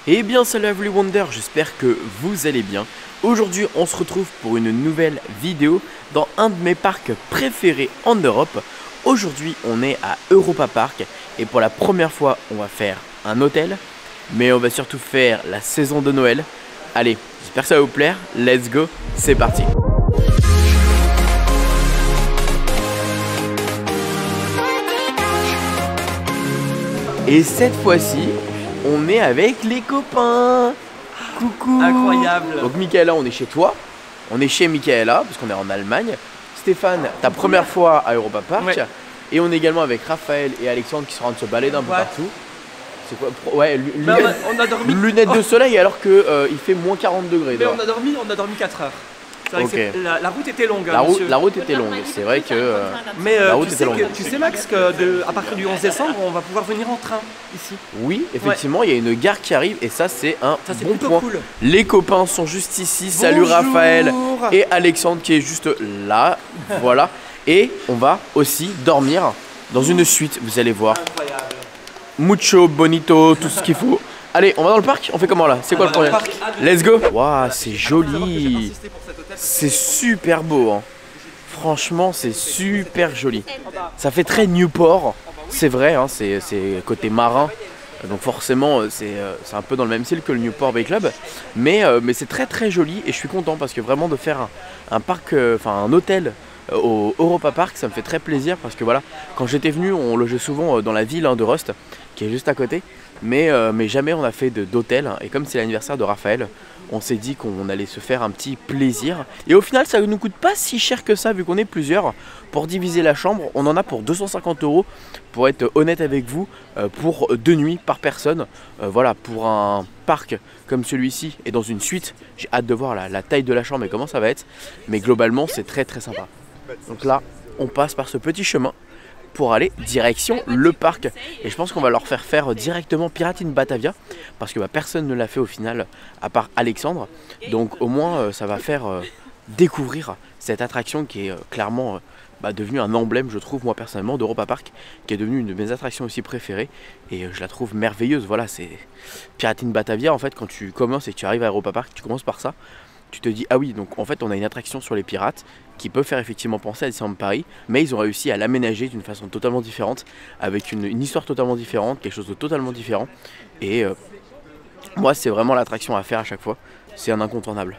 Eh bien salut à vous les Wonder, j'espère que vous allez bien. Aujourd'hui on se retrouve pour une nouvelle vidéo dans un de mes parcs préférés en Europe. Aujourd'hui on est à Europa Park et pour la première fois on va faire un hôtel. Mais on va surtout faire la saison de Noël. Allez, j'espère que ça va vous plaire, let's go, c'est parti. Et cette fois-ci, on est avec les copains. Coucou. Incroyable. Donc Michaela, on est chez toi. On est chez Michaela, parce qu'on est en Allemagne. Stéphane, ta première fois à Europa Park. Ouais. Et on est également avec Raphaël et Alexandre qui sont en train de se balader d'un peu partout. C'est quoi? Ouais, on a dormi. Lunettes de soleil alors que il fait moins 40 degrés. Mais on a dormi 4 heures. C'est vrai que la route était longue. La route était longue, c'est vrai que mais la route était longue. Tu sais Max que à partir du 11 décembre on va pouvoir venir en train ici. Oui, effectivement, il y a une gare qui arrive et ça c'est un bon plutôt point. Cool. Les copains sont juste ici. Salut Bonjour. Raphaël et Alexandre qui est juste là. Voilà. Et on va aussi dormir dans une suite, vous allez voir. Incroyable. Mucho, bonito, tout ce qu'il faut. Allez, on va dans le parc? On fait comment là? C'est quoi le problème? Let's go. Waouh, c'est joli. C'est super beau hein. Franchement c'est super joli. Ça fait très Newport. C'est vrai hein, c'est côté marin. Donc forcément c'est un peu dans le même style que le Newport Bay Club. Mais c'est très joli et je suis content parce que vraiment de faire un parc, enfin un hôtel au Europa Park, ça me fait très plaisir parce que voilà, quand j'étais venu on logeait souvent dans la ville de Rust qui est juste à côté. Mais jamais on a fait d'hôtel et comme c'est l'anniversaire de Raphaël, on s'est dit qu'on allait se faire un petit plaisir. Et au final ça ne nous coûte pas si cher que ça vu qu'on est plusieurs. Pour diviser la chambre, on en a pour 250 € pour être honnête avec vous, pour 2 nuits par personne. Voilà, pour un parc comme celui-ci et dans une suite, j'ai hâte de voir la taille de la chambre et comment ça va être. Mais globalement c'est très sympa. Donc là on passe par ce petit chemin pour aller direction le parc et je pense qu'on va leur faire directement Pirate in Batavia parce que personne ne l'a fait au final à part Alexandre, donc au moins ça va faire découvrir cette attraction qui est clairement devenue un emblème, je trouve moi personnellement, d'Europa Park, qui est devenue une de mes attractions aussi préférées et je la trouve merveilleuse. Voilà, c'est Pirate in Batavia. En fait quand tu commences et que tu arrives à Europa Park, tu commences par ça. Tu te dis, ah oui, donc en fait on a une attraction sur les pirates qui peut faire effectivement penser à Disneyland Paris, mais ils ont réussi à l'aménager d'une façon totalement différente, avec une histoire totalement différente, quelque chose de totalement différent. Et moi c'est vraiment l'attraction à faire à chaque fois, c'est un incontournable.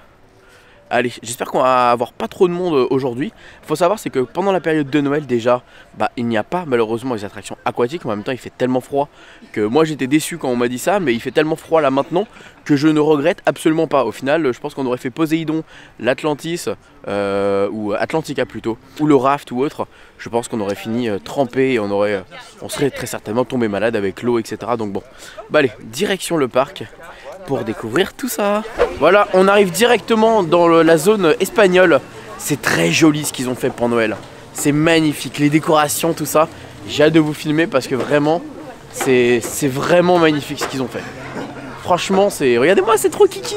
Allez, j'espère qu'on va avoir pas trop de monde aujourd'hui. Faut savoir c'est que pendant la période de Noël déjà, il n'y a pas malheureusement les attractions aquatiques. En même temps il fait tellement froid que moi j'étais déçu quand on m'a dit ça, mais il fait tellement froid là maintenant que je ne regrette absolument pas. Au final je pense qu'on aurait fait Poséidon, l'Atlantis ou Atlantica plutôt, ou le raft ou autre. Je pense qu'on aurait fini trempé et on serait très certainement tombé malade avec l'eau, etc. Donc bon, allez, direction le parc pour découvrir tout ça. Voilà, on arrive directement dans la zone espagnole. C'est très joli ce qu'ils ont fait pour Noël. C'est magnifique, les décorations, tout ça. J'ai hâte de vous filmer parce que vraiment, c'est vraiment magnifique ce qu'ils ont fait. Franchement, regardez-moi, c'est trop kiki.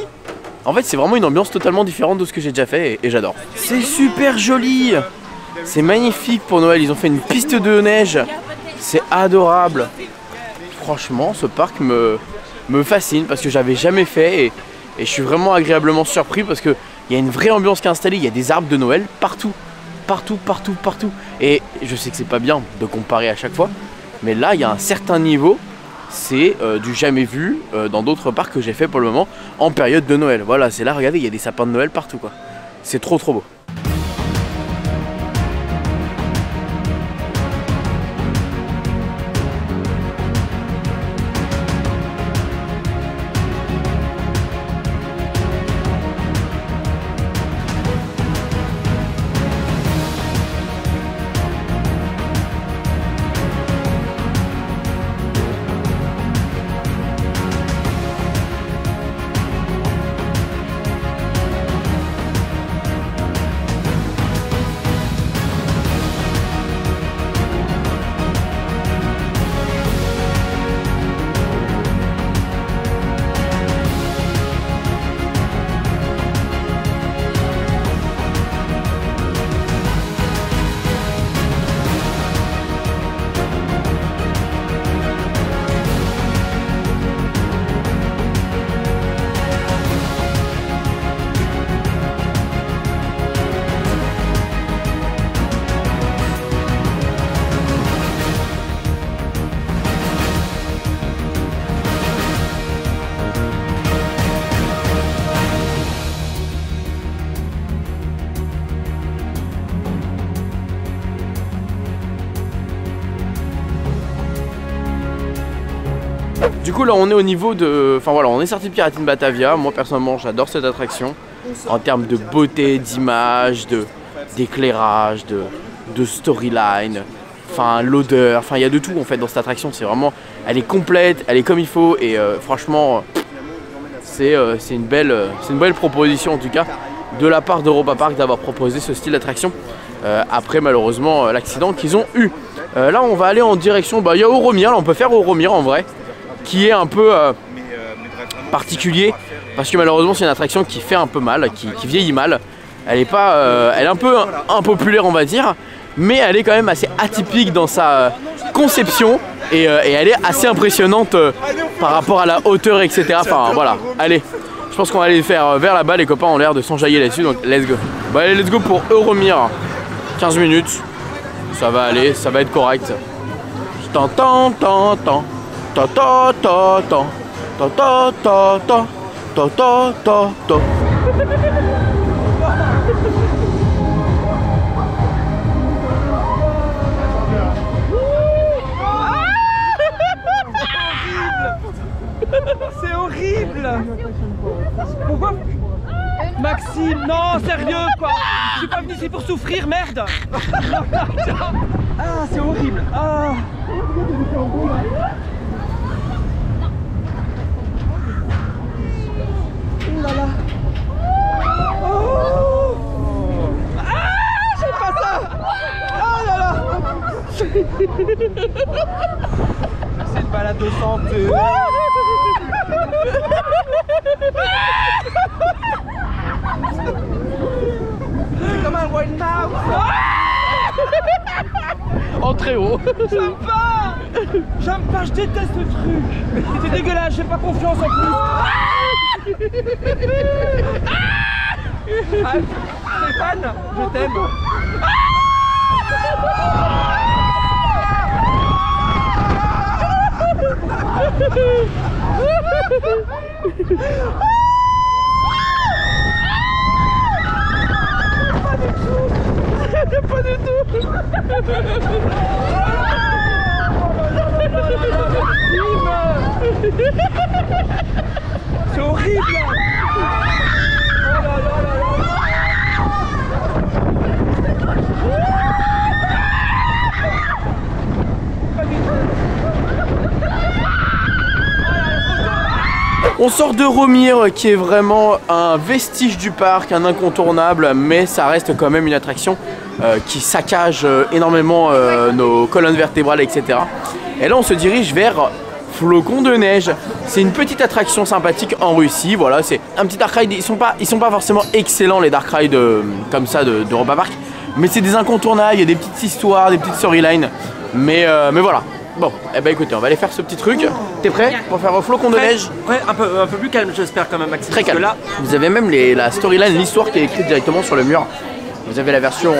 En fait, c'est vraiment une ambiance totalement différente de ce que j'ai déjà fait et j'adore. C'est super joli. C'est magnifique pour Noël. Ils ont fait une piste de neige. C'est adorable. Franchement, ce parc me fascine parce que j'avais jamais fait et je suis vraiment agréablement surpris parce qu'il y a une vraie ambiance qui est installée. Il y a des arbres de Noël partout. Et je sais que c'est pas bien de comparer à chaque fois, mais là il y a un certain niveau. C'est du jamais vu dans d'autres parcs que j'ai fait pour le moment en période de Noël. Voilà, c'est là, regardez, il y a des sapins de Noël partout quoi. C'est trop beau. Du coup là on est au niveau de... Enfin voilà, on est sorti de Pirates in Batavia. Moi personnellement j'adore cette attraction. En termes de beauté, d'image, d'éclairage, de storyline. Enfin l'odeur, enfin il y a de tout en fait dans cette attraction. C'est vraiment... Elle est complète, elle est comme il faut. Et franchement c'est une belle proposition en tout cas de la part d'Europa Park d'avoir proposé ce style d'attraction. Après malheureusement l'accident qu'ils ont eu. Là on va aller en direction, il y a Euromir, là on peut faire Euromir en vrai, qui est un peu particulier parce que malheureusement c'est une attraction qui fait un peu mal, qui vieillit mal. Elle est pas, elle est un peu impopulaire on va dire, mais elle est quand même assez atypique dans sa conception et elle est assez impressionnante par rapport à la hauteur etc. Enfin voilà, allez, je pense qu'on va aller faire vers là-bas, les copains ont l'air de s'enjailler là-dessus donc let's go. Bah allez let's go pour Euromir, 15 minutes. Ça va aller, ça va être correct. C'est horrible. Pourquoi Maxime, non, sérieux quoi. Je suis pas venu ici pour souffrir, merde. Ah, c'est horrible. Ah. Oh là là. Oh. Ah, j'aime pas ça. Oh là là. C'est une balade de santé. C'est comme un wild mouse. En très haut. J'aime pas. J'aime pas, je déteste ce truc. C'est dégueulasse, j'ai pas confiance en plus. Ah, Stéphane, je t'aime. Pas du tout. C'est horrible. On sort d'Euromir qui est vraiment un vestige du parc, un incontournable, mais ça reste quand même une attraction qui saccage énormément nos colonnes vertébrales, etc. Et là on se dirige vers Flocon de neige. C'est une petite attraction sympathique en Russie, voilà, c'est un petit dark ride. Ils sont pas forcément excellents les dark rides comme ça d'Europa Park, mais c'est des incontournables, il y a des petites histoires, des petites storylines, mais voilà. Bon, eh ben écoutez, on va aller faire ce petit truc. T'es prêt pour faire un flocon de neige? Ouais, un peu plus calme, j'espère quand même, Maxime. Très calme. Là... Vous avez même la storyline, l'histoire qui est écrite directement sur le mur. Vous avez la version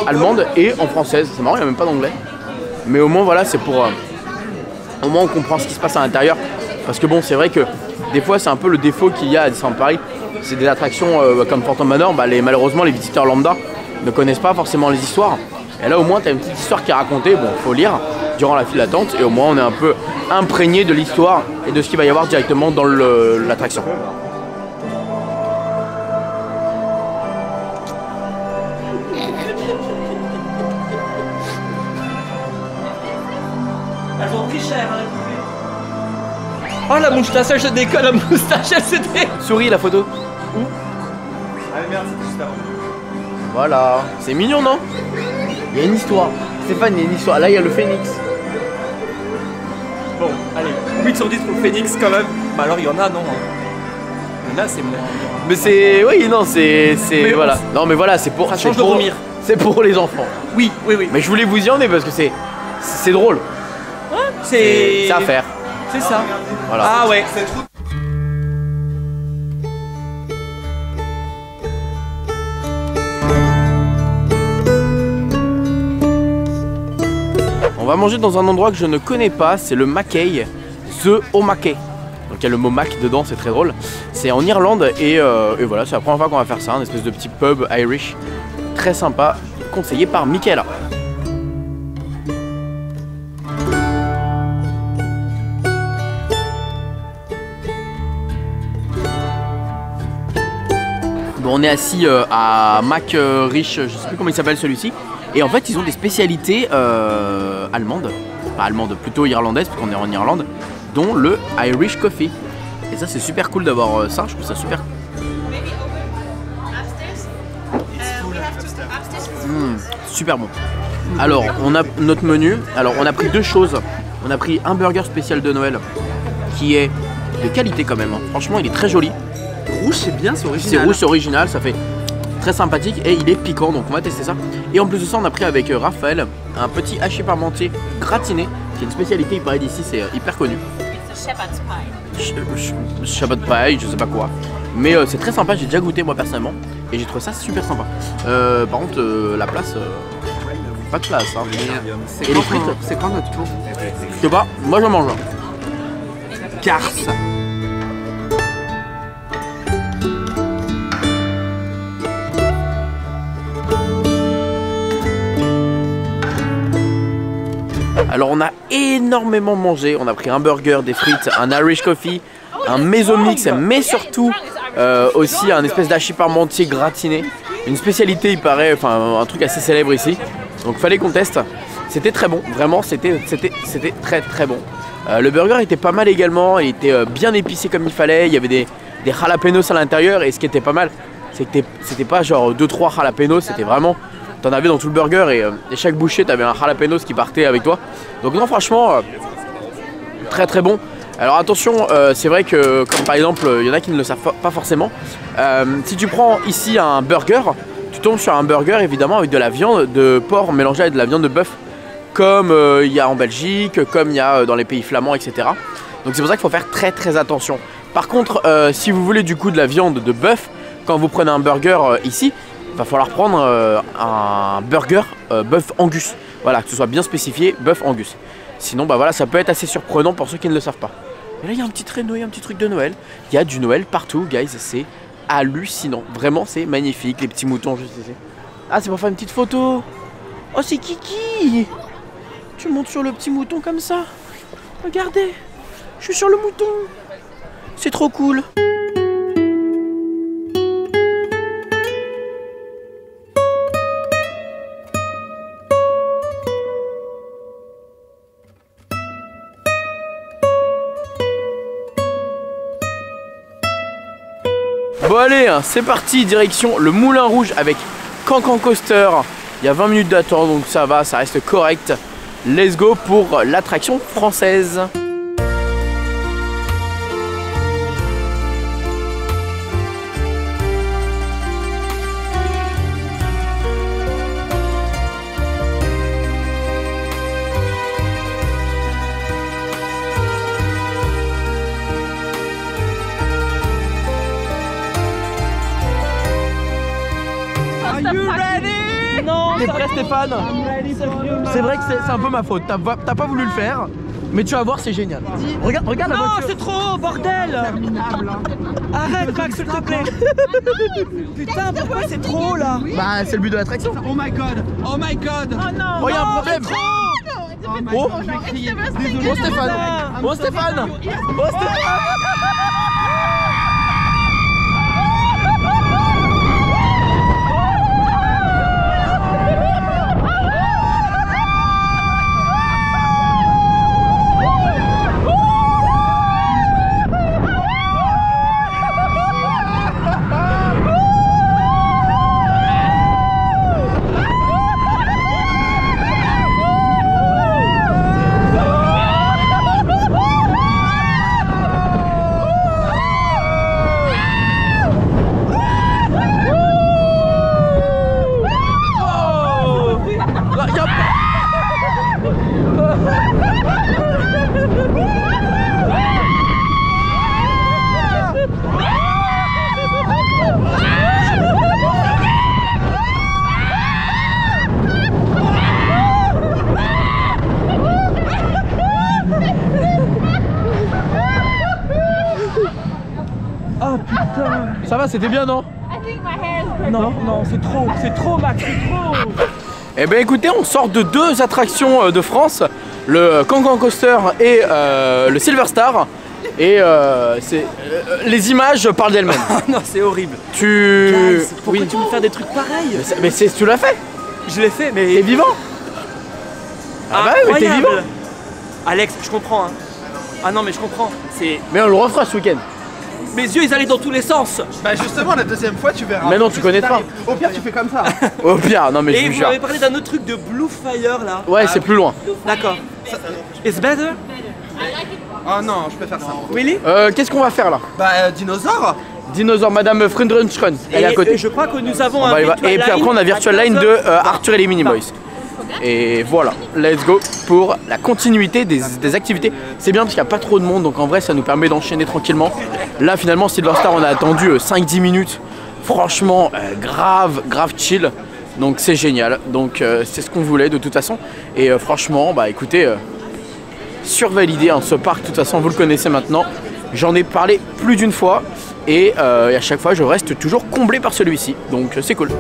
allemande et en française. C'est marrant, il n'y a même pas d'anglais. Mais au moins, voilà, c'est pour... au moins, on comprend ce qui se passe à l'intérieur. Parce que bon, c'est vrai que des fois, c'est un peu le défaut qu'il y a à Disneyland Paris. C'est des attractions comme Phantom Manor. Malheureusement, les visiteurs lambda ne connaissent pas forcément les histoires. Et là, au moins, tu as une petite histoire qui est racontée. Bon, faut lire durant la file d'attente et au moins on est un peu imprégné de l'histoire et de ce qu'il va y avoir directement dans l'attraction. Elles ont pris cher, hein. Oh la moustache, elle se décolle, la moustache, elle se décolle. Souris la photo. Où? Ah merde, c'est juste avant. Voilà, c'est mignon non? Il y a une histoire. Stéphane, il y a une histoire. Là, il y a le phénix. Bon, allez, 8 sur 10 pour le phénix quand même. Bah alors, il y en a, non. Il y en a, c'est moins. Mais c'est... Oui, non, c'est... Voilà. Non, mais voilà, c'est pour... Ça change de Euromir. C'est pour les enfants. Oui, oui, oui. Mais je voulais vous y emmener parce que c'est drôle. Hein? C'est à faire. C'est ça. Voilà. Ah ouais. On va manger dans un endroit que je ne connais pas, c'est le Mackay, The Omake. Donc il y a le mot Mac dedans, c'est très drôle. C'est en Irlande et voilà, c'est la première fois qu'on va faire ça, un espèce de petit pub Irish très sympa, conseillé par Michaela. Bon, on est assis à Mac Rich, je sais plus comment il s'appelle celui-ci. Et en fait, ils ont des spécialités allemandes. Pas allemandes, plutôt irlandaises, parce qu'on est en Irlande. Dont le Irish Coffee. Et ça, c'est super cool d'avoir ça, je trouve ça super. Super bon. Alors, on a notre menu. Alors, on a pris deux choses. On a pris un burger spécial de Noël qui est de qualité quand même. Franchement, il est très joli. Rouge, c'est bien, c'est original. C'est rouge, c'est original, ça fait très sympathique et il est piquant, donc on va tester ça. Et en plus de ça, on a pris avec Raphaël un petit hachis parmentier gratiné, qui est une spécialité, il paraît d'ici, c'est hyper connu. Shepherd's pie. Shepherd's pie, je sais pas quoi. Mais c'est très sympa, j'ai déjà goûté moi personnellement et j'ai trouvé ça super sympa. Par contre, la place, pas de place. Hein. Et les frites, c'est quand notre tour? Je sais pas, moi je mange. Cars. Alors on a énormément mangé, on a pris un burger, des frites, un Irish coffee, un maison mix, mais surtout aussi un espèce d'hachis parmentier gratiné. Une spécialité il paraît, enfin un truc assez célèbre ici. Donc fallait qu'on teste. C'était très bon, vraiment c'était très très bon. Le burger était pas mal également, il était bien épicé comme il fallait, il y avait des jalapenos à l'intérieur et ce qui était pas mal, c'est que c'était pas genre 2-3 jalapenos, c'était vraiment... T'en avais dans tout le burger et chaque bouchée t'avais un jalapenos qui partait avec toi. Donc non franchement très très bon. Alors attention, c'est vrai que comme par exemple il y en a qui ne le savent pas forcément. Si tu prends ici un burger, tu tombes sur un burger évidemment avec de la viande de porc mélangée avec de la viande de bœuf. Comme il y a en Belgique, comme il y a dans les pays flamands, etc. Donc c'est pour ça qu'il faut faire très très attention. Par contre si vous voulez du coup de la viande de bœuf, quand vous prenez un burger ici, il va falloir prendre un burger bœuf Angus. Voilà, que ce soit bien spécifié, bœuf Angus. Sinon, bah voilà, ça peut être assez surprenant pour ceux qui ne le savent pas. Et là, il y a un petit traîneau, il y a un petit truc de Noël. Il y a du Noël partout, guys. C'est hallucinant. Vraiment, c'est magnifique. Les petits moutons juste ici. Ah, c'est pour faire une petite photo. Oh, c'est Kiki. Tu montes sur le petit mouton comme ça. Regardez, je suis sur le mouton. C'est trop cool. Bon allez, hein, c'est parti, direction le Moulin Rouge avec Cancan Coaster. Il y a 20 minutes d'attente, donc ça va, ça reste correct. Let's go pour l'attraction française. T'es prêt Stéphane? C'est vrai que c'est un peu ma faute, t'as pas voulu le faire, mais tu vas voir c'est génial. Regarde la voiture. Non c'est trop bordel. Arrête Max s'il te plaît. Putain pourquoi c'est trop là? Bah c'est le but de l'attraction. Oh my god. Oh my god. Oh non. Oh y'a un problème. Oh Désolé. Oh Stéphane. Oh Stéphane. Oh Stéphane. Oh putain. Ça va, c'était bien non? Non, non, c'est trop Max, c'est trop. Eh ben écoutez, on sort de deux attractions de France, le Cancan Coaster et le Silver Star. Et les images parlent d'elles-mêmes. Non, c'est horrible. Tu... Pourquoi tu veux faire des trucs pareils? Mais tu l'as fait. Je l'ai fait, mais... T'es vivant. Ah bah oui, mais t'es vivant. Alex, je comprends. Hein. Ah non, mais je comprends. C'est... Mais on le refera ce week-end. Mes yeux, ils allaient dans tous les sens. Bah justement, la deuxième fois, tu verras. Mais non, tu connais pas. Au pire, tu fais comme ça. Au pire, non mais je Et vous vous jure. m'avez parlé d'un autre truc de Blue Fire là. Ouais, c'est plus loin. D'accord. It's better? Oh non, je peux faire ça. Really? Qu'est-ce qu'on va faire là? Bah, dinosaure. Dinosaure, Madame Friendrenschrun, elle est à côté. Je crois que nous avons On un va y voir. virtual Et puis après on a Virtual Line de Arthur et les Minimoys. Et voilà, let's go pour la continuité des activités. C'est bien parce qu'il n'y a pas trop de monde, donc en vrai ça nous permet d'enchaîner tranquillement. Là finalement Silver Star on a attendu 5-10 minutes. Franchement grave chill. Donc c'est génial, donc c'est ce qu'on voulait de toute façon. Et franchement bah écoutez, survalidé hein, ce parc, de toute façon vous le connaissez maintenant. J'en ai parlé plus d'une fois et à chaque fois je reste toujours comblé par celui-ci, donc c'est cool.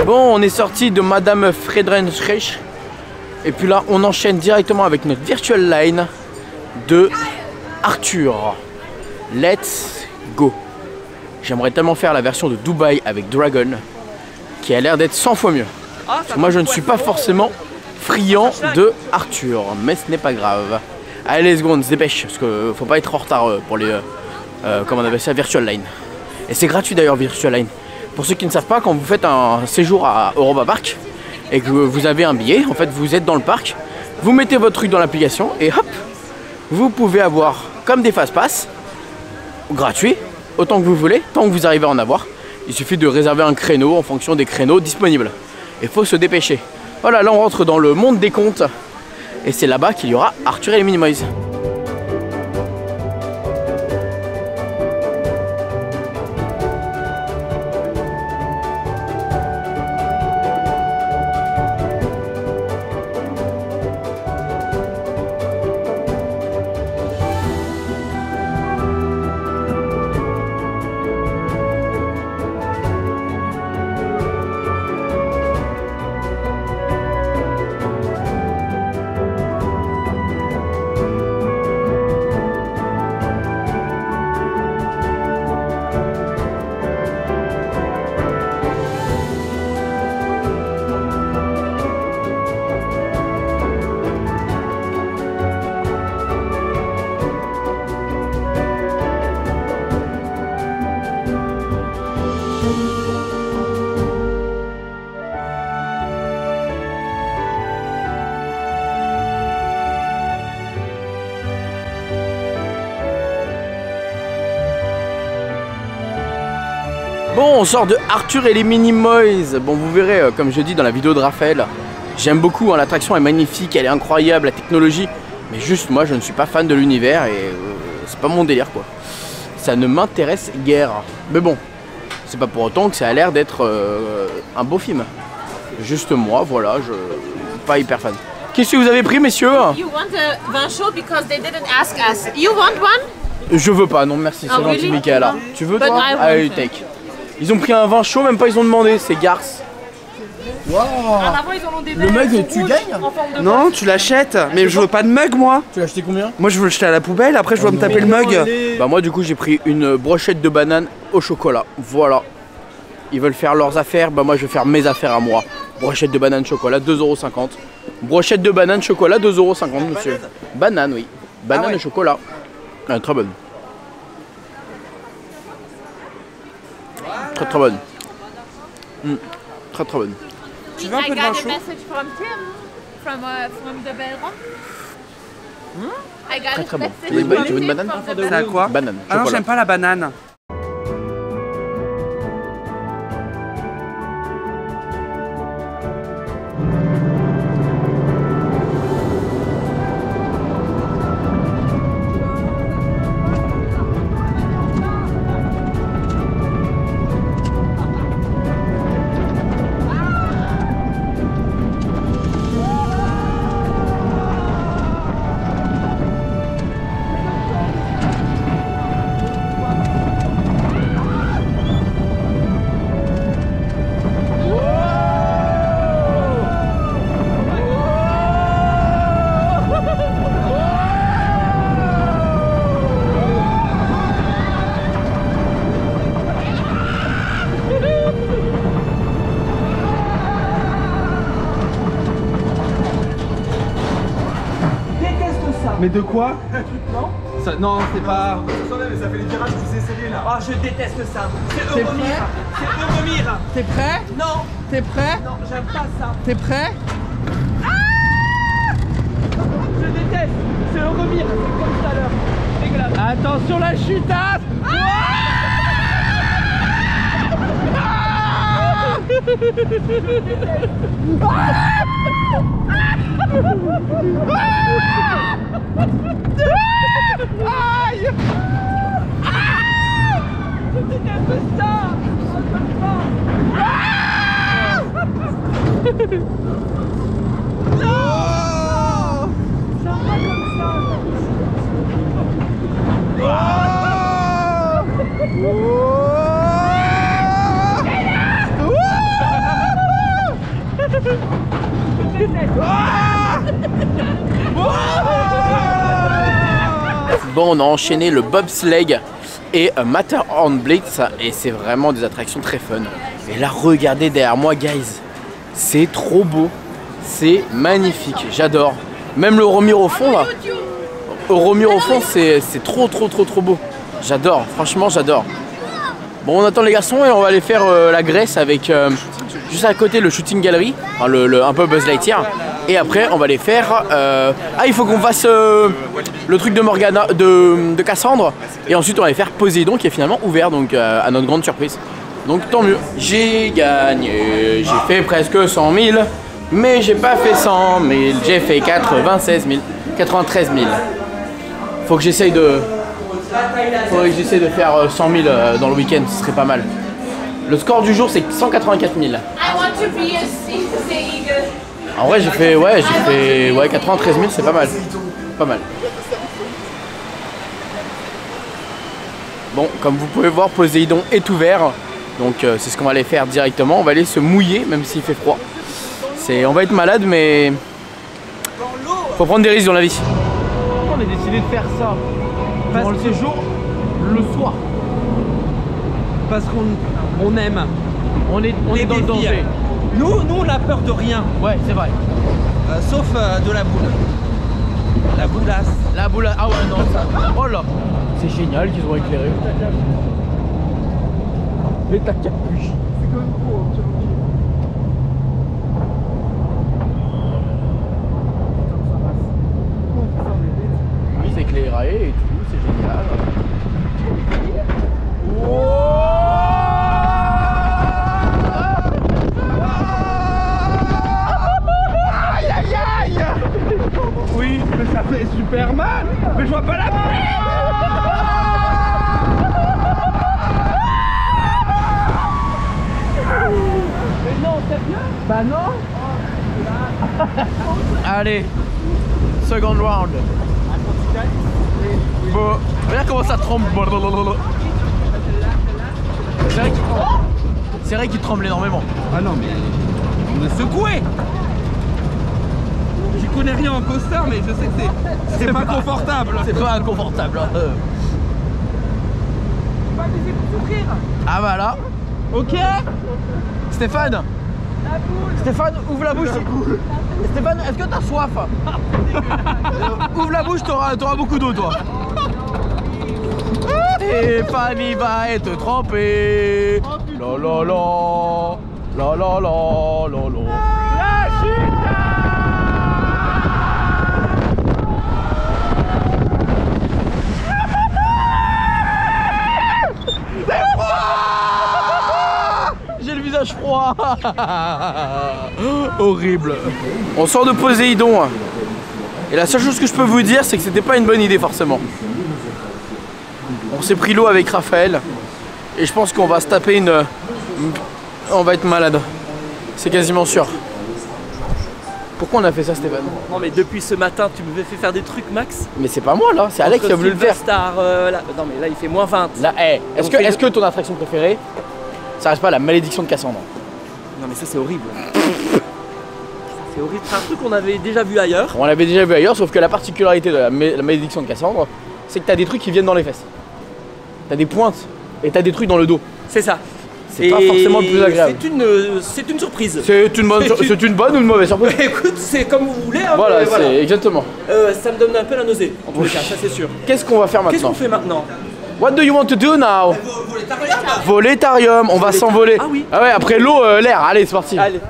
Bon, on est sorti de Madame Friedrenschreich et puis là on enchaîne directement avec notre Virtual Line de Arthur. Let's go. J'aimerais tellement faire la version de Dubaï avec Dragon qui a l'air d'être 100 fois mieux. Parce que moi je ne suis pas forcément friand de Arthur, mais ce n'est pas grave. Allez, let's go, on se dépêche parce qu'il faut pas être en retard pour les comment on appelle ça, Virtual Line. Et c'est gratuit d'ailleurs Virtual Line. Pour ceux qui ne savent pas, quand vous faites un séjour à Europa Park et que vous avez un billet, en fait vous êtes dans le parc, vous mettez votre truc dans l'application et hop, vous pouvez avoir comme des fast-pass gratuits, autant que vous voulez, tant que vous arrivez à en avoir. Il suffit de réserver un créneau en fonction des créneaux disponibles. Il faut se dépêcher. Voilà, là on rentre dans le monde des contes et c'est là-bas qu'il y aura Arthur et les Minimoys. Bon, on sort de Arthur et les Minimoys. Bon, vous verrez, comme je dis dans la vidéo de Raphaël, j'aime beaucoup, hein, l'attraction est magnifique, elle est incroyable, la technologie. Mais juste, moi, je ne suis pas fan de l'univers et c'est pas mon délire, quoi. Ça ne m'intéresse guère. Mais bon, c'est pas pour autant que ça a l'air d'être un beau film. Juste moi, voilà, je pas hyper fan. Qu'est-ce que vous avez pris, messieurs? You want a vin chaud because they didn't ask us. You want one? Je veux pas, non merci, c'est Oh, gentil, really? Michaela. Tu veux, But toi? I want Allez, it. take. Ils ont pris un vin chaud, même pas ils ont demandé, c'est garce. En avant, ils en ont des Le verres mug, tu rouges gagnes? en forme de Non, tu l'achètes. Mais je veux pas de mug, moi. Tu l'as acheté combien? Moi, je veux le jeter à la poubelle. Après, je dois me taper le mug. Bah moi du coup j'ai pris une brochette de banane au chocolat, voilà. Ils veulent faire leurs affaires, bah moi je vais faire mes affaires à moi. Brochette de banane chocolat, 2,50 €. Brochette de banane chocolat, 2,50 € monsieur. Banane, oui. Banane Ah ouais. au chocolat. Ah, très bonne. Très bonne. Très bonne. Tu veux un I peu de got vin a chaud? message from Tim, from the Belron. I got Très a bon. message Tu veux une from tu veux une Tim banane? from the C'est à Belron. quoi? Banane, Ah non, chocolat. j'aime pas la banane. Mais de quoi? Non. Non, c'est pas... Mais ça fait les virages, tu sais, c'est là. Ah, je déteste ça. C'est Euromir. C'est Euromir. T'es prêt? Non. T'es prêt? Non, j'aime pas ça. T'es prêt? Je déteste. C'est Euromir. C'est comme tout à l'heure. Dégueulasse. Attention la chute. Aïe! Je déteste ça. Non! Ça va comme ça. Bon, on a enchaîné le bobsleigh et Matterhorn Blitz et c'est vraiment des attractions très fun. Et là, regardez derrière moi, guys, c'est trop beau, c'est magnifique, j'adore. Même le Euromir au fond là, Euromir au fond, c'est trop beau. J'adore, franchement j'adore. Bon, on attend les garçons et on va aller faire la Grèce avec juste à côté le shooting gallery, enfin, un peu Buzz Lightyear. Et après on va aller faire il faut qu'on fasse le truc de Morgana, de Cassandre. Et ensuite on va aller faire Poséidon qui est finalement ouvert, donc à notre grande surprise. Donc tant mieux. J'ai gagné, j'ai fait presque 100 000, mais j'ai pas fait 100 000, j'ai fait 93 000. Faut que j'essaye de... Faudrait que j'essaie de faire 100 000 dans le week-end, ce serait pas mal. Le score du jour c'est 184 000. I want to be a seagull. En vrai j'ai fait 93 000, c'est pas mal. Pas mal. Bon, comme vous pouvez voir, Poséidon est ouvert. Donc c'est ce qu'on va aller faire directement. On va aller se mouiller même s'il fait froid. On va être malade mais... Faut prendre des risques dans la vie. On a décidé de faire ça pendant le séjour le soir. Parce qu'on aime. On est dans le danger. Nous on a peur de rien. Ouais, c'est vrai. Sauf de la boule. La boulasse. La boule. Ah ouais, non, ça. Oh là. C'est génial qu'ils ont éclairé. Mais ta capuche. C'est quand même beau. Oui, c'est éclairé et tout, c'est génial. Aïe aïe aïe. Oui, mais ça fait super mal. Mais je vois pas la boule. Mais non, sérieux? Bah non. Allez, second round. Bon, regarde comment ça tremble. C'est vrai qu'il tremble énormément. Ah non mais on est secoué. J'y connais rien en coaster mais je sais que c'est pas confortable. C'est pas inconfortable. Pas laisser pour souffrir. Ah bah là. Ok. Stéphane. La boule. Stéphane, ouvre la bouche. Stéphane, est-ce que t'as soif? Ouvre la bouche, t'auras beaucoup d'eau toi. Stéphanie va être trempée. La la la. La la la la la. La chute. J'ai le visage froid. Horrible. On sort de Poséidon. Et la seule chose que je peux vous dire, c'est que c'était pas une bonne idée forcément. On s'est pris l'eau avec Raphaël. Et je pense qu'on va se taper on va être malade. C'est quasiment sûr. Pourquoi on a fait ça, Stéphane? Non mais depuis ce matin tu me fais faire des trucs Max. Mais c'est pas moi là, c'est Alex qui a voulu le faire. Star, non mais là il fait moins 20. Là, est-ce que ton attraction préférée, ça reste pas la malédiction de Cassandre? Non mais ça c'est horrible. C'est horrible, c'est un truc qu'on avait déjà vu ailleurs. On l'avait déjà vu ailleurs, sauf que la particularité de la malédiction de Cassandre, c'est que t'as des trucs qui viennent dans les fesses. T'as des pointes et t'as des trucs dans le dos. C'est ça. c'est pas forcément le plus agréable. C'est une surprise. C'est une bonne ou une mauvaise surprise? Écoute, c'est comme vous voulez. Hein, voilà, c'est exactement. Ça me donne un peu la nausée, en tous les cas, ça c'est sûr. Qu'est-ce qu'on va faire maintenant? Qu'est-ce qu'on fait maintenant? What do you want to do now? Volétarium, on va s'envoler. Ah oui. Ah ouais, après l'eau, l'air, allez, c'est parti. Allez.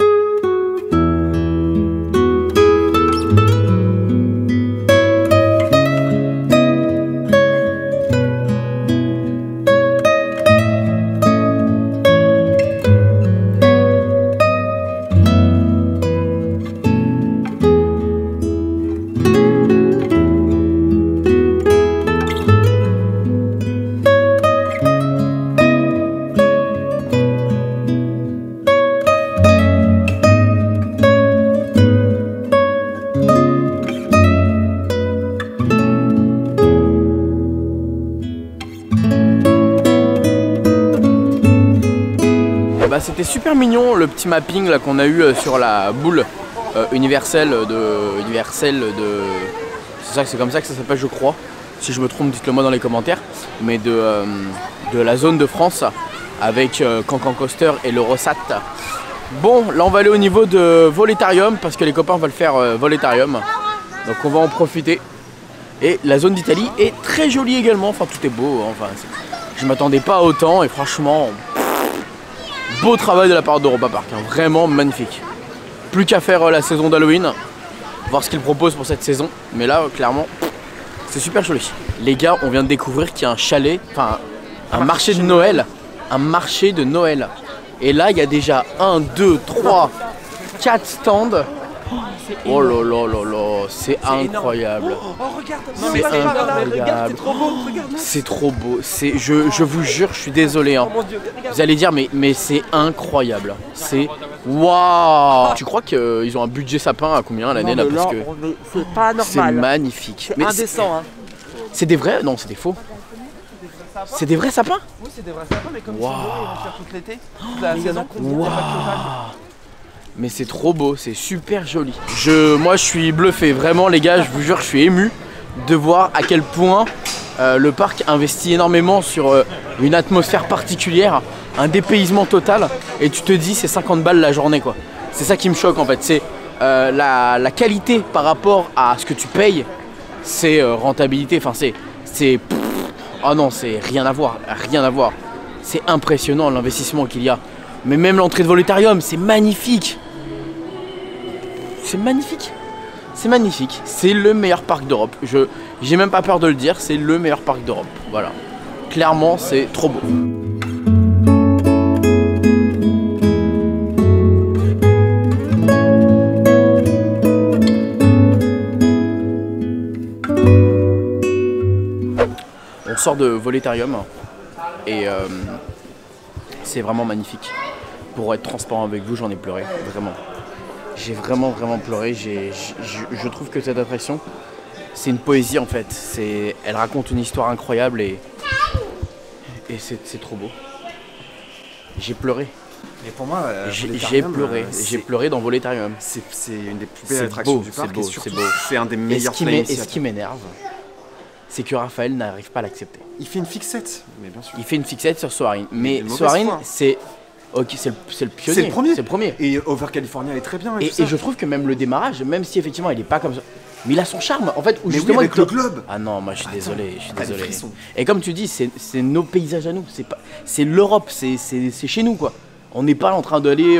C'était super mignon le petit mapping là qu'on a eu sur la boule universelle de c'est comme ça que ça s'appelle, je crois. Si je me trompe, dites-le moi dans les commentaires. Mais de la zone de France avec Cancan Coaster et l'Eurosat. Bon, là on va aller au niveau de Volétarium parce que les copains veulent faire Volétarium. Donc on va en profiter. Et la zone d'Italie est très jolie également. Enfin, tout est beau. Enfin, je m'attendais pas à autant et franchement. Beau travail de la part d'Europa Park, hein, vraiment magnifique. Plus qu'à faire la saison d'Halloween, voir ce qu'ils proposent pour cette saison. Mais là, clairement, c'est super joli. Les gars, on vient de découvrir qu'il y a un chalet, enfin un marché de Noël. Un marché de Noël. Et là, il y a déjà 1, 2, 3, 4 stands. Oh là là là là, c'est incroyable. Oh regarde, non, mais c'est incroyable. C'est trop beau, regarde. C'est trop beau. Je vous jure, je suis désolé. Hein. Oh, mon Dieu, vous allez dire, mais c'est incroyable. C'est waouh. Tu crois qu'ils ont un budget sapin à combien l'année là? Parce que c'est pas normal. C'est magnifique. C'est indécent. Hein. C'est des vrais? Non, c'est des faux. C'est des vrais sapins? Oui, c'est des vrais sapins, mais comme ils sont beaux, ils vont faire toute l'été. Mais c'est trop beau, c'est super joli. Moi je suis bluffé, vraiment les gars, je vous jure, je suis ému de voir à quel point le parc investit énormément sur une atmosphère particulière, un dépaysement total, et tu te dis c'est 50 balles la journée quoi. C'est ça qui me choque en fait, c'est la qualité par rapport à ce que tu payes, c'est rentabilité, enfin c'est oh non, c'est rien à voir, rien à voir. C'est impressionnant l'investissement qu'il y a. Mais même l'entrée de Volétarium, c'est magnifique. C'est magnifique. C'est magnifique. C'est le meilleur parc d'Europe. J'ai même pas peur de le dire, c'est le meilleur parc d'Europe. Voilà. Clairement, c'est trop beau. On sort de Volétarium et c'est vraiment magnifique. Pour être transparent avec vous, j'en ai pleuré, vraiment. J'ai vraiment pleuré. Je trouve que cette attraction, c'est une poésie en fait. Elle raconte une histoire incroyable et c'est trop beau. J'ai pleuré. Et pour moi, j'ai pleuré dans Volétarium. C'est une des plus belles attractions du parc. C'est beau. C'est un des meilleurs plans. Et ce qui m'énerve, c'est que Raphaël n'arrive pas à l'accepter. Il fait une fixette, mais bien sûr. Il fait une fixette sur Soarin. Mais Soarin, c'est... Ok, c'est le pionnier. C'est le premier. Et Over California est très bien. Et je trouve que même le démarrage, même si effectivement il est pas comme ça, mais il a son charme en fait. Où mais justement oui, avec le globe. Ah non, moi je suis désolé, Et comme tu dis, c'est nos paysages à nous. C'est l'Europe, c'est chez nous quoi. On n'est pas en train d'aller.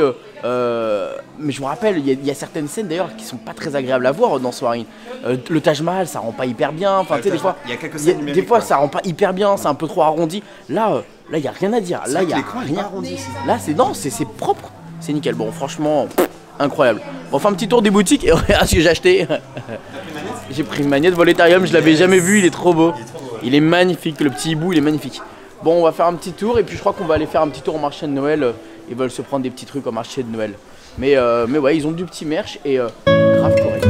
Mais je me rappelle, il y a certaines scènes d'ailleurs qui sont pas très agréables à voir dans Soarin. Le Taj Mahal, ça rend pas hyper bien. Enfin, tu sais, des fois, il y a quelques scènes des fois ça rend pas hyper bien, c'est un peu trop arrondi. Là, il y a rien à dire. Là, il y a rien. Arrondi, là, c'est propre. C'est nickel. Bon, franchement, incroyable. On fait un petit tour des boutiques et regarde ce que j'ai acheté. J'ai pris une manette Volétarium, je l'avais jamais vu, il est trop beau. Il est magnifique, le petit hibou, il est magnifique. Bon, on va faire un petit tour et puis je crois qu'on va aller faire un petit tour au marché de Noël. Ils veulent se prendre des petits trucs au marché de Noël. Mais ouais, ils ont du petit merch et grave correct.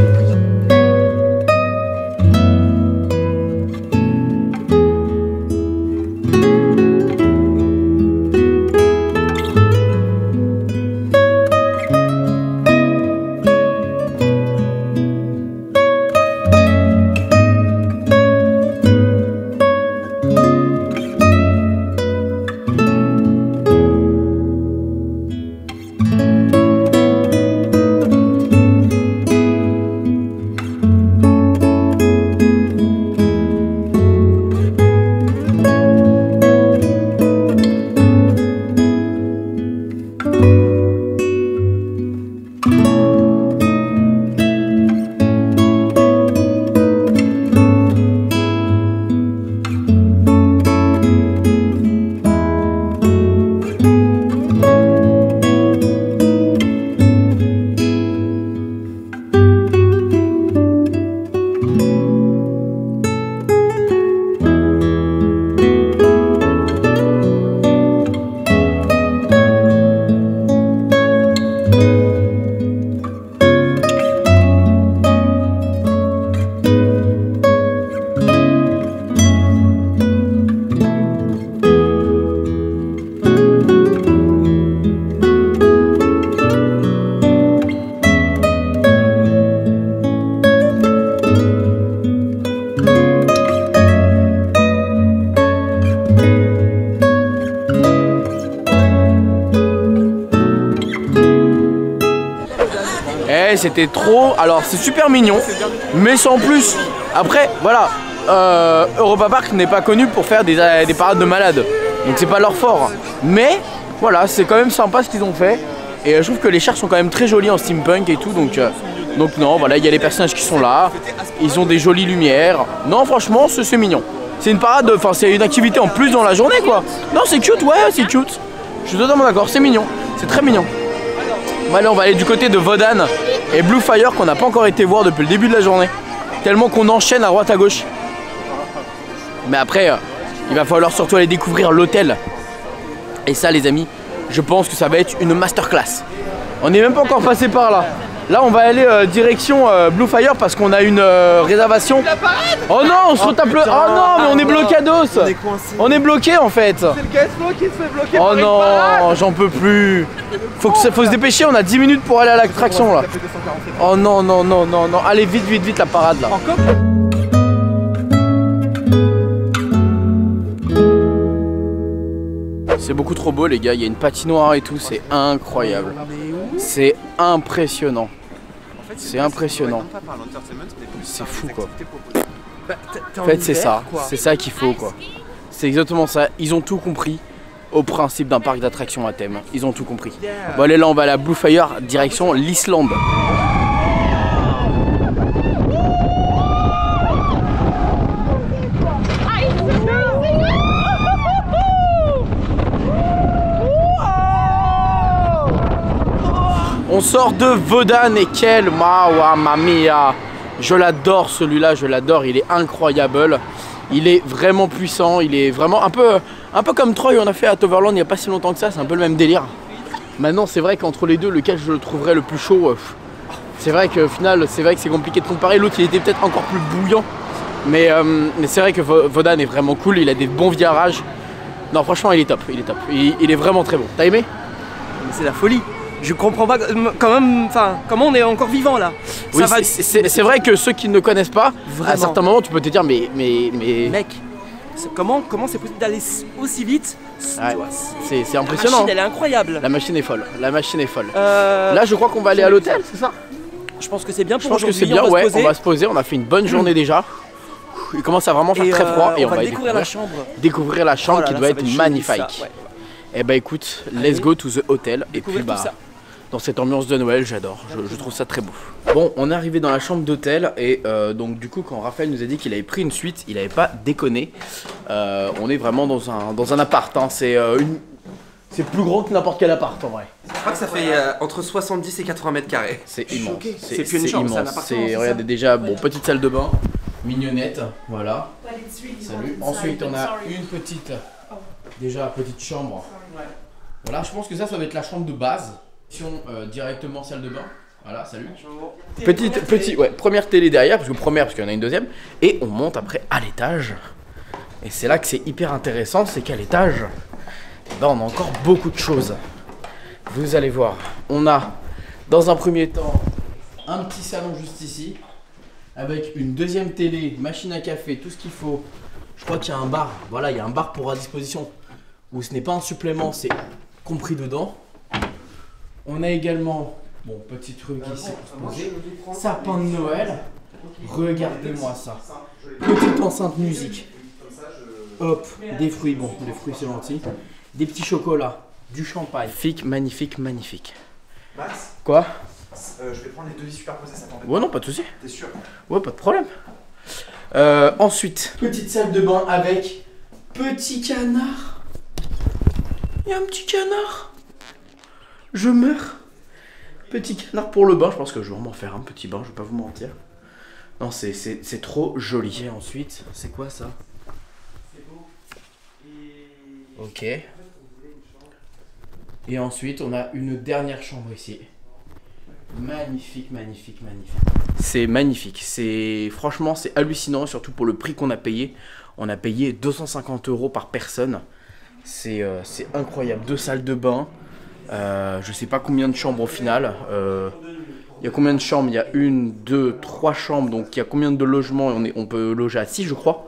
Ouais, c'était trop. Alors, c'est super mignon, mais sans plus. Après, voilà, Europa Park n'est pas connu pour faire des parades de malades. Donc, c'est pas leur fort. Mais, voilà, c'est quand même sympa ce qu'ils ont fait. Et je trouve que les chars sont quand même très jolis en steampunk et tout. Donc non, voilà, il y a les personnages qui sont là. Ils ont des jolies lumières. Non, franchement, c'est mignon. C'est une parade, enfin, c'est une activité en plus dans la journée, quoi. Non, c'est cute, ouais, c'est cute. Je suis totalement d'accord, c'est mignon. C'est très mignon. Bon, allez, on va aller du côté de Wodan et Blue Fire qu'on n'a pas encore été voir depuis le début de la journée. Tellement qu'on enchaîne à droite à gauche. Mais après, il va falloir surtout aller découvrir l'hôtel. Et ça, les amis, je pense que ça va être une masterclass. On n'est même pas encore passé par là. Là, on va aller direction Blue Fire parce qu'on a une réservation. Oh non, on se retape le... Oh non, mais on est blocados. On est bloqué en fait. C'est le KSFO qui se fait bloquer. Oh non, j'en peux plus. Faut se dépêcher, on a 10 minutes pour aller à l'attraction là. Oh non, non, non, non, non. Allez, vite, vite, vite la parade là. Encore ? C'est beaucoup trop beau les gars, il y a une patinoire et tout, c'est incroyable. C'est impressionnant. C'est impressionnant. C'est fou quoi. En fait c'est ça qu'il faut quoi. C'est exactement ça, ils ont tout compris au principe d'un parc d'attractions à thème. Ils ont tout compris. Bon allez là on va à la Blue Fire, direction l'Islande. On sort de Wodan et quel mamma mia. Je l'adore celui-là, je l'adore, il est incroyable. Il est vraiment puissant, il est vraiment un peu comme Troy on a fait à Toverland il n'y a pas si longtemps que ça, c'est un peu le même délire. Maintenant c'est vrai qu'entre les deux, lequel je le trouverais le plus chaud, c'est vrai qu'au final c'est vrai que c'est compliqué de comparer. L'autre il était peut-être encore plus bouillant. Mais c'est vrai que Wodan est vraiment cool, il a des bons virages. Non franchement il est top, il est top. Il est vraiment très bon. T'as aimé? C'est la folie. Je comprends pas quand même, enfin, comment on est encore vivant là. Oui, c'est vrai que ceux qui ne connaissent pas, vraiment, à certains moments tu peux te dire mais... Mec, comment c'est possible d'aller aussi vite? Ouais, c'est impressionnant. La machine elle est incroyable. La machine est folle, la machine est folle. Là je crois qu'on va aller à l'hôtel, c'est ça? Je pense que c'est bien pour aujourd'hui. Je pense que c'est bien, ouais, on va se poser, on a fait une bonne journée déjà. Il commence à vraiment faire très froid et on va découvrir la chambre. Découvrir la chambre qui doit être magnifique. Et bah écoute, let's go to the hotel. Et puis bah... Dans cette ambiance de Noël, j'adore, je trouve ça très beau. Bon, on est arrivé dans la chambre d'hôtel et donc du coup quand Raphaël nous a dit qu'il avait pris une suite, il avait pas déconné. On est vraiment dans un appart, hein. C'est plus grand que n'importe quel appart en vrai. Je crois que ça fait entre 70 et 80 mètres carrés. C'est immense, c'est plus une chambre, c'est regardez déjà, bon, petite salle de bain, mignonnette, voilà. Salut. Ensuite on a une petite, déjà petite chambre. Voilà, je pense que ça va être la chambre de base. Directement salle de bain. Voilà, salut. Première télé derrière, parce qu'il y en a une deuxième. Et on monte après à l'étage. Et c'est là que c'est hyper intéressant, c'est qu'à l'étage, on a encore beaucoup de choses. Vous allez voir. On a, dans un premier temps, un petit salon juste ici, avec une deuxième télé, machine à café, tout ce qu'il faut. Je crois qu'il y a un bar. Voilà, il y a un bar pour à disposition, où ce n'est pas un supplément, c'est compris dedans. On a également, bon, petit truc ici pour se poser, sapin de Noël, regardez-moi ça, petite enceinte musique, hop, des fruits, bon, les fruits c'est gentil, des petits chocolats, du champagne, magnifique, magnifique. Max ? Quoi ? Je vais prendre les devis superposés, ça t'embête ? Ouais non, pas de soucis. T'es sûr ? Ouais, pas de problème. Ensuite, petite salle de bain avec petit canard. Il y a un petit canard. Je meurs. Petit canard pour le bain, je pense que je vais m'en faire un petit bain, je vais pas vous mentir. Non, c'est trop joli. Et ensuite, c'est quoi ça? Ok. Et ensuite, on a une dernière chambre ici. Magnifique, magnifique, magnifique. C'est magnifique. Franchement, c'est hallucinant, surtout pour le prix qu'on a payé. On a payé 250 € par personne. C'est incroyable. 2 salles de bain. Je sais pas combien de chambres au final. Il y a combien de chambres? Il y a 1, 2, 3 chambres. Donc il y a combien de logements? On peut loger à 6 je crois.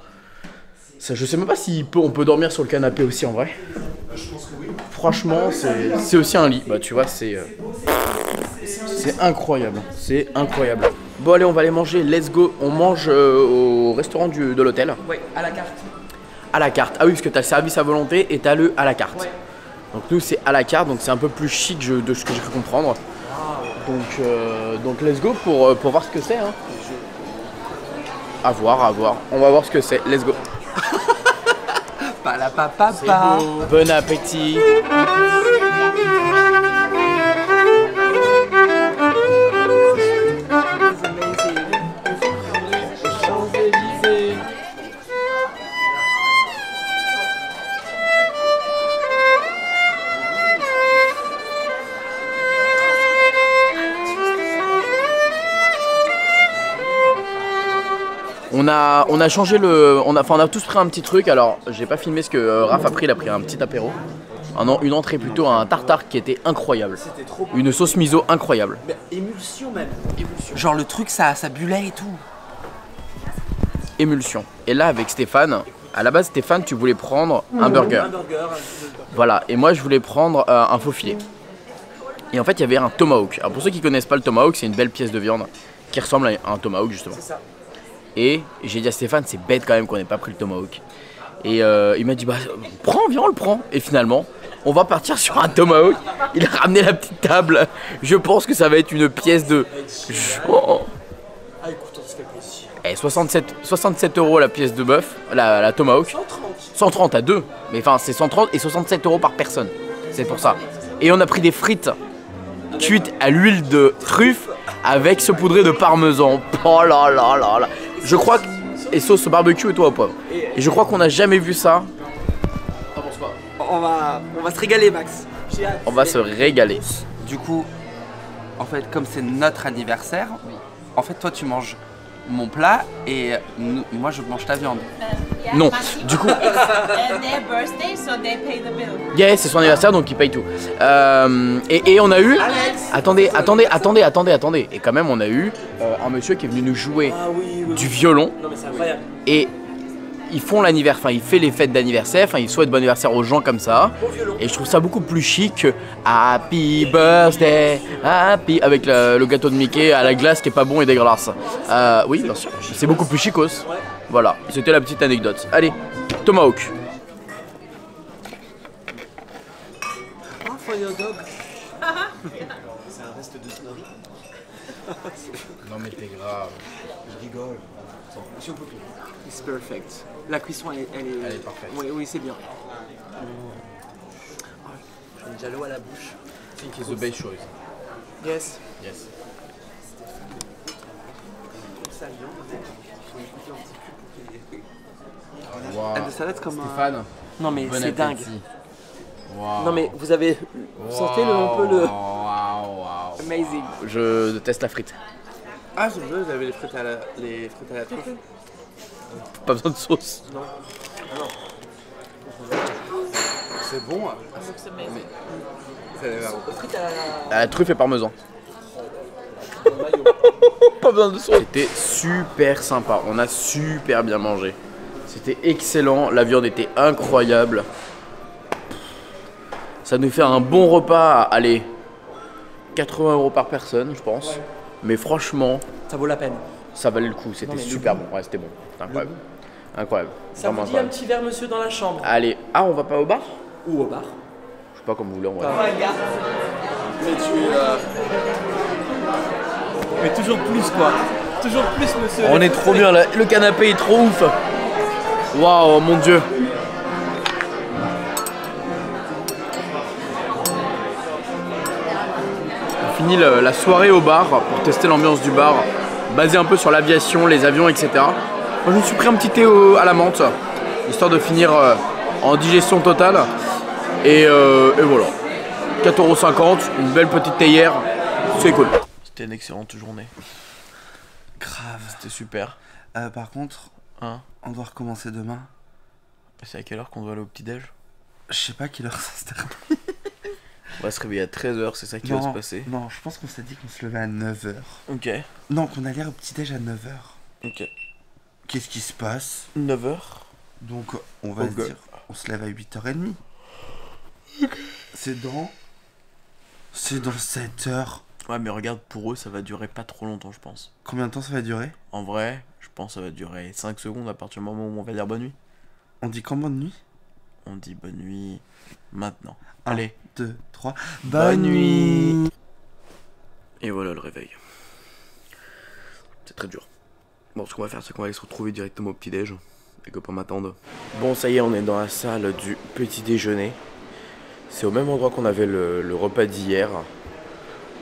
Ça, je sais même pas si on peut dormir sur le canapé aussi en vrai. Je pense que oui. franchement, c'est aussi un lit. Bah, tu vois, c'est incroyable. C'est incroyable. Bon, allez, on va aller manger. Let's go. On mange au restaurant de l'hôtel. Ouais, à la carte. À la carte. Ah oui, parce que t'as le service à volonté et t'as le à la carte. Ouais. Donc, nous, c'est à la carte. Donc, c'est un peu plus chic de ce que j'ai cru comprendre. Donc, let's go pour voir ce que c'est. Hein. À voir, à voir. On va voir ce que c'est. Let's go. Papa. Bon appétit. On a changé on a tous pris un petit truc. Alors j'ai pas filmé ce que Raph a pris. Il a pris un petit apéro. Une entrée plutôt, un tartare qui était incroyable. C'était trop bon. Une sauce miso incroyable. Mais émulsion même. Émulsion. Genre le truc ça bullait et tout. Émulsion. Et là avec Stéphane, à la base Stéphane tu voulais prendre un burger. Voilà. Et moi je voulais prendre un faux filet. Et en fait il y avait un tomahawk. Alors pour ceux qui connaissent pas le tomahawk, c'est une belle pièce de viande qui ressemble à un tomahawk justement. C'est ça. Et j'ai dit à Stéphane, c'est bête quand même qu'on n'ait pas pris le tomahawk. Et il m'a dit, bah prends, viens, on le prend. Et finalement, on va partir sur un tomahawk. Il a ramené la petite table. Je pense que ça va être une pièce de... Ah écoute, on se fait plaisir. Et 67 € la pièce de bœuf, la tomahawk. 130 à deux. Mais enfin, c'est 130 et 67 € par personne. C'est pour ça. Et on a pris des frites cuites à l'huile de truffe avec saupoudré de parmesan. Oh là là là là. Je crois que... Et sauce barbecue et toi au poivre. Et je crois qu'on n'a jamais vu ça. On va se régaler, Max. On va se régaler. Du coup, en fait, comme c'est notre anniversaire, en fait, toi, tu manges mon plat et moi, je mange ta viande. Non, du coup... Their birthday, so they pay the bill. Yeah, c'est son anniversaire donc il paye tout. Et on a eu... Attendez. Et quand même on a eu un monsieur qui est venu nous jouer du violon. Non mais c'est incroyable. Et ils font l'anniversaire, enfin il fait les fêtes d'anniversaire, enfin il souhaite bon anniversaire aux gens comme ça. Et je trouve ça beaucoup plus chic que Happy Birthday, Happy avec le gâteau de Mickey à la glace qui est pas bon et dégueulasse. Oui, bien sûr. C'est beaucoup plus chicos. Voilà, c'était la petite anecdote. Allez, tomahawk. C'est un reste de snorri. Non mais t'es grave. Je rigole. Monsieur Poupie. It's perfect. La cuisson elle est parfaite. Oui, c'est bien. J'ai déjà l'eau à la bouche. I think it's the best choice. Yes. Yes. Wow. Elle de salade comme Stéphane, Non mais bon c'est dingue. appétit. Wow. Non mais vous avez... Vous sentez un peu le... Wow. Amazing. Je déteste la frite. Ah je veux, vous avez les frites à la truffe. Pas besoin de sauce. Non. C'est bon. Frites à la... À la truffe et parmesan. Pas besoin de sauce. C'était super sympa. On a super bien mangé. C'était excellent. La viande était incroyable. Ça nous fait un bon repas. Allez, 80 € par personne, je pense. Ouais. Mais franchement, Ça vaut la peine. ça valait le coup. C'était super bon. Ouais, c'était bon. Incroyable. Incroyable. Ça vous dit un petit verre, monsieur, dans la chambre? Allez. Ah, on va pas au bar? Ou au bar? Je sais pas, comme vous voulez. Mais Mais toujours plus, quoi. Toujours plus, monsieur. On est trop bien là. Le canapé est trop ouf. Waouh, mon dieu. On finit la soirée au bar pour tester l'ambiance du bar, basé un peu sur l'aviation, les avions, etc. Moi, je me suis pris un petit thé à la menthe, histoire de finir en digestion totale. Et voilà. 4,50 €, une belle petite théière. C'est cool. C'était une excellente journée. Grave. C'était super. Par contre, Hein? on doit recommencer demain. C'est à quelle heure qu'on doit aller au petit-déj? Je sais pas quelle heure ça se termine. On va se réveiller à 13 h, c'est ça qui va se passer? Non, je pense qu'on s'est dit qu'on se levait à 9 h. Ok. Non, qu'on allait au petit-déj à 9 h. Ok. Qu'est-ce qui se passe? 9 h. Donc, on va se dire, on se lève à 8 h 30. C'est dans 7 heures. Ouais, mais regarde, pour eux, ça va durer pas trop longtemps, je pense. Combien de temps ça va durer? En vrai, je pense que ça va durer 5 secondes à partir du moment où on va dire bonne nuit. On dit quand bonne nuit? On dit bonne nuit maintenant. 1, Allez. 2, 3. Bonne nuit. Et voilà le réveil. C'est très dur. Bon, ce qu'on va faire, c'est qu'on va aller se retrouver directement au petit-déj. Les copains m'attendent. Bon, ça y est, on est dans la salle du petit déjeuner. C'est au même endroit qu'on avait le repas d'hier.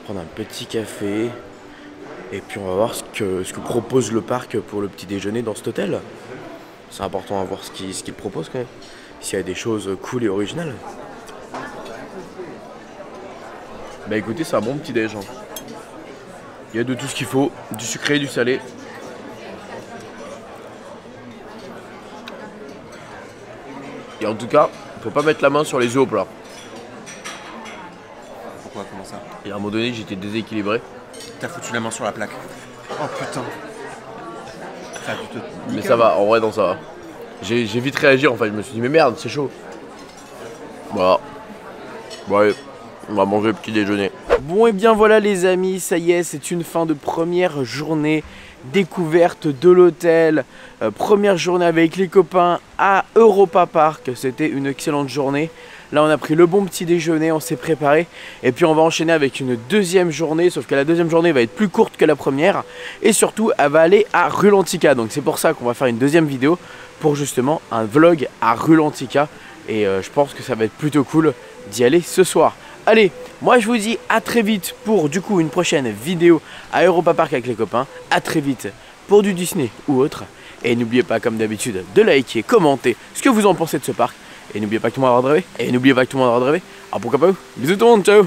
Prendre un petit café. Et puis on va voir ce que propose le parc pour le petit déjeuner dans cet hôtel. C'est important à voir ce qu'il propose quand même. S'il y a des choses cool et originales. Bah écoutez, c'est un bon petit déj. Il y a de tout ce qu'il faut, du sucré, du salé. Et en tout cas, faut pas mettre la main sur les œufs au plat. Pourquoi? Comment ça? Et à un moment donné, j'étais déséquilibré. T'as foutu la main sur la plaque. Oh putain. Ça a dû te... Mais ça va, en vrai, non, ça va. J'ai vite réagi en fait, je me suis dit, mais merde, c'est chaud. Voilà. Ouais, on va manger le petit déjeuner. Bon et bien voilà les amis, ça y est, c'est une fin de première journée découverte de l'hôtel. Première journée avec les copains à Europa Park, c'était une excellente journée. Là on a pris le bon petit déjeuner, on s'est préparé. Et puis on va enchaîner avec une deuxième journée, sauf que la deuxième journée va être plus courte que la première. Et surtout elle va aller à Rulantica, donc c'est pour ça qu'on va faire une deuxième vidéo pour justement un vlog à Rulantica. Et je pense que ça va être plutôt cool d'y aller ce soir. Allez, moi je vous dis à très vite pour du coup une prochaine vidéo à Europa Park avec les copains. À très vite pour du Disney ou autre. Et n'oubliez pas comme d'habitude de liker, commenter ce que vous en pensez de ce parc. Et n'oubliez pas que tout le monde a le droit de rêver. Et n'oubliez pas que tout le monde a le droit de rêver. Alors pourquoi pas vous? Bisous tout le monde, ciao.